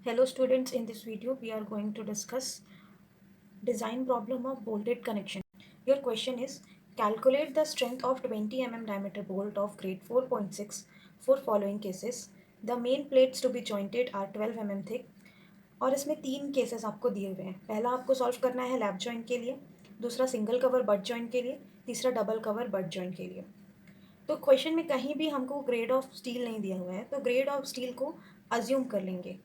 Hello students, in this video we are going to discuss design problem of bolted connection. Your question is calculate the strength of 20 mm diameter bolt of grade 4.6 for following cases. The main plates to be jointed are 12 mm thick और इसमें तीन cases आपको दिए हुए हैं. पहला आपको solve करना है लैप जॉइंट के लिए, दूसरा सिंगल कवर बट जॉइंट के लिए, तीसरा डबल कवर बट जॉइंट के लिए. तो क्वेश्चन में कहीं भी हमको ग्रेड ऑफ स्टील नहीं दिया हुआ है, तो ग्रेड ऑफ स्टील को अज्यूम कर लेंगे.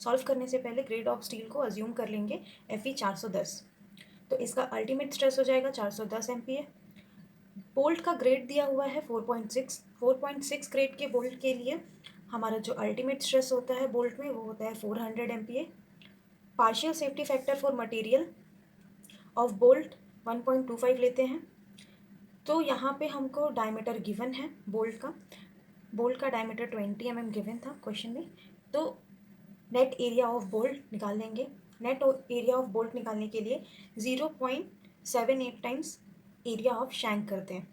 सॉल्व करने से पहले ग्रेड ऑफ स्टील को अज्यूम कर लेंगे FE 410. तो इसका अल्टीमेट स्ट्रेस हो जाएगा 410 MPa. बोल्ट का ग्रेड दिया हुआ है 4.6 ग्रेड के बोल्ट के लिए हमारा जो अल्टीमेट स्ट्रेस होता है बोल्ट में वो होता है 400 MPa. Partial safety factor for material of bolt 1.25 लेते हैं. तो यहाँ पे हमको डायमीटर गिवन है बोल्ट का डायमीटर 20 mm गिवन था क्वेश्चन में. तो नेट एरिया ऑफ बोल्ट निकाल लेंगे. नेट एरिया ऑफ बोल्ट निकालने के लिए 0.78 टाइम्स एरिया ऑफ शैंक करते हैं.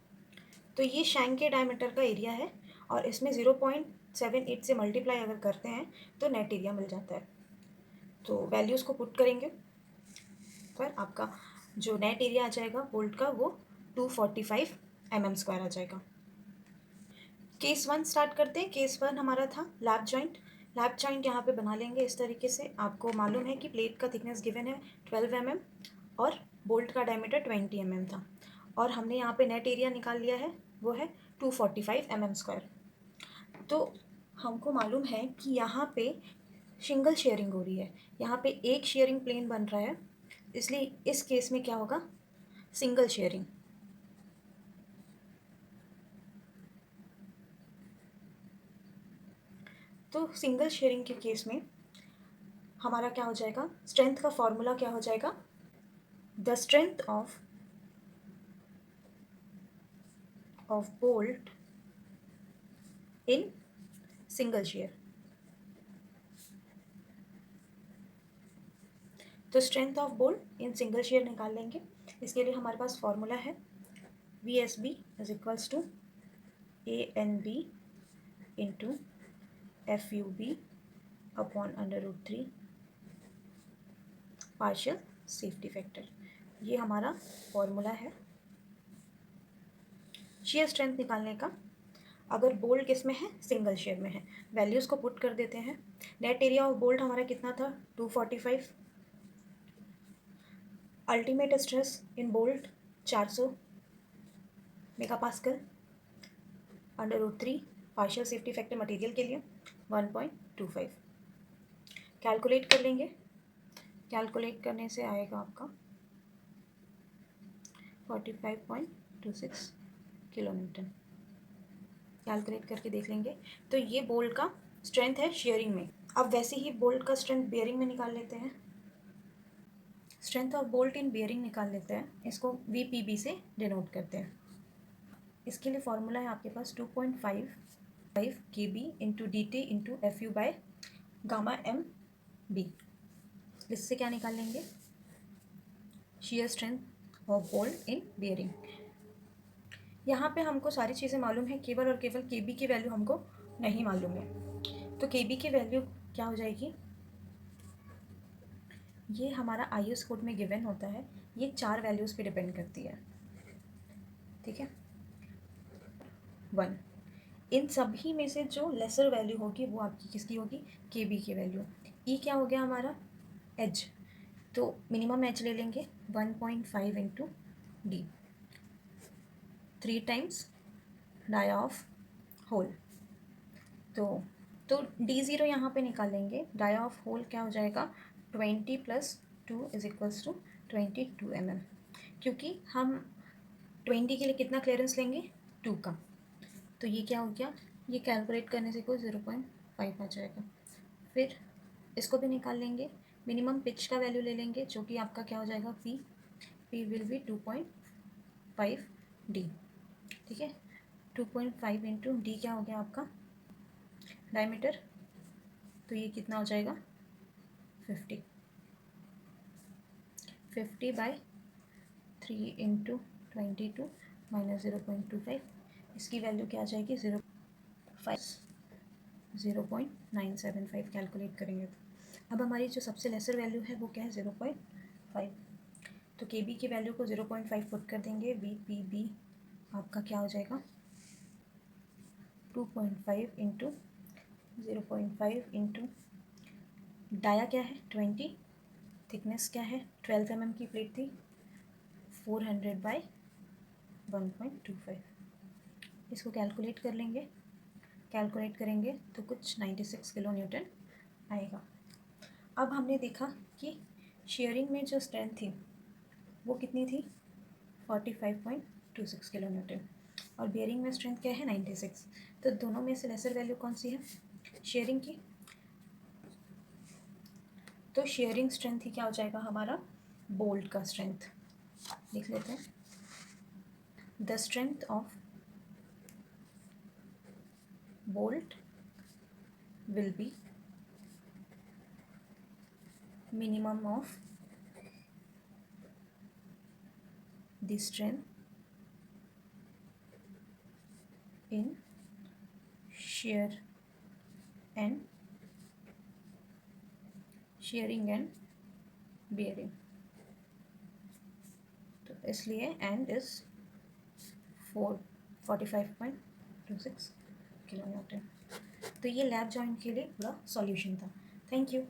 तो ये शैंक के डायमीटर का एरिया है और इसमें 0.78 से मल्टीप्लाई अगर करते हैं तो नेट एरिया मिल जाता है. तो वैल्यूज़ को पुट करेंगे पर आपका जो नेट एरिया आ जाएगा बोल्ट का वो 245 mm² आ जाएगा. केस 1 स्टार्ट करते हैं. केस 1 हमारा था लैप जॉइंट यहाँ पे बना लेंगे इस तरीके से. आपको मालूम है कि प्लेट का थिकनेस गिवन है 12 mm और बोल्ट का डायमीटर 20 mm था और हमने यहाँ पे नेट एरिया निकाल लिया है वो है 245 mm². तो हमको मालूम है कि यहाँ पे सिंगल शेयरिंग हो रही है, यहाँ पे एक शेयरिंग प्लेन बन रहा है, इसलिए इस केस में क्या होगा सिंगल शेयरिंग. तो सिंगल शेयरिंग के केस में हमारा क्या हो जाएगा, स्ट्रेंथ का फॉर्मूला क्या हो जाएगा, the strength of bolt in single shear. तो strength of bolt in single shear निकाल लेंगे. इसके लिए हमारे पास फॉर्मूला है VSB is equals to ANB into FUB upon √3 partial safety factor. ये हमारा फॉर्मूला है शेयर स्ट्रेंथ निकालने का. अगर बोल्ट किस में है, सिंगल शेयर में है. वैल्यूज़ को पुट कर देते हैं. नेट एरिया ऑफ बोल्ट हमारा कितना था 245. Ultimate stress in bolt 400 megapascal √3 partial safety factor material के लिए 1.25. कैलकुलेट कर लेंगे. कैलकुलेट करने से आएगा आपका 45.26 किलोन्यूटन. कैलकुलेट करके देख लेंगे. तो ये बोल्ट का स्ट्रेंथ है शेयरिंग में. अब वैसे ही बोल्ट का स्ट्रेंथ बेयरिंग में निकाल लेते हैं. Strength of bolt in bearing निकाल लेते हैं. इसको VPB से डिनोट करते हैं. इसके लिए फॉर्मूला है आपके पास 2.5 KB into DT into FU by gamma MB. इससे क्या निकाल लेंगे, shear strength of bolt in bearing. यहाँ पे हमको सारी चीज़ें मालूम है, केवल और केवल KB की वैल्यू हमको नहीं मालूम है. तो KB की वैल्यू क्या हो जाएगी, ये हमारा IS कोड में गिवन होता है. ये 4 वैल्यूज़ पे डिपेंड करती है. ठीक है. 1 इन सभी में से जो लेसर वैल्यू होगी वो आपकी किसकी होगी, KB की वैल्यू. E क्या हो गया हमारा एज. तो मिनिमम एज ले लेंगे 1.5 into D 3 times dia of hole. तो D0 यहाँ पे निकालेंगे. डाया ऑफ होल क्या हो जाएगा 20 + 2 इज इक्वल्स टू 22 mm. क्योंकि हम 20 के लिए कितना क्लियरेंस लेंगे 2 का. तो ये क्या हो गया, ये कैलकुलेट करने से कोई 0.5 आ जाएगा. फिर इसको भी निकाल लेंगे. मिनिमम पिच का वैल्यू ले लेंगे जो कि आपका क्या हो जाएगा P विल बी 2.5 D. ठीक है. 2.5 इंटू D क्या हो गया आपका डायमीटर. तो ये कितना हो जाएगा 50 बाय 3 इंटू 22 माइनस 0.25. इसकी वैल्यू क्या आ जाएगी 0.975. कैलकुलेट करेंगे अब हमारी जो सबसे लेसर वैल्यू है वो क्या है, 0.5। तो के बी की वैल्यू को 0.5 पुट कर देंगे, वी पी बी आपका क्या हो जाएगा, 2.5 इंटू 0.5 इंटू डाया क्या है 20, थिकनेस क्या है 12 mm की प्लेट थी, 400/1.25। इसको कैलकुलेट कर लेंगे, कैलकुलेट करेंगे तो कुछ 96 किलो न्यूटन आएगा। अब हमने देखा कि शेयरिंग में जो स्ट्रेंथ थी वो कितनी थी, 45.26 किलो न्यूटन, और बेयरिंग में स्ट्रेंथ क्या है 96। तो दोनों में से लेसर वैल्यू कौन सी है, शेयरिंग की। तो शेयरिंग स्ट्रेंथ ही क्या हो जाएगा हमारा, बोल्ट का स्ट्रेंथ। लिख लेते हैं, the strength of bolt will be minimum of the strength in shear and shearing and bearing। तो इसलिए एंड इज 45.26 किलो न्यूटन। तो ये लैब जॉइंट के लिए पूरा सॉल्यूशन था। Thank you.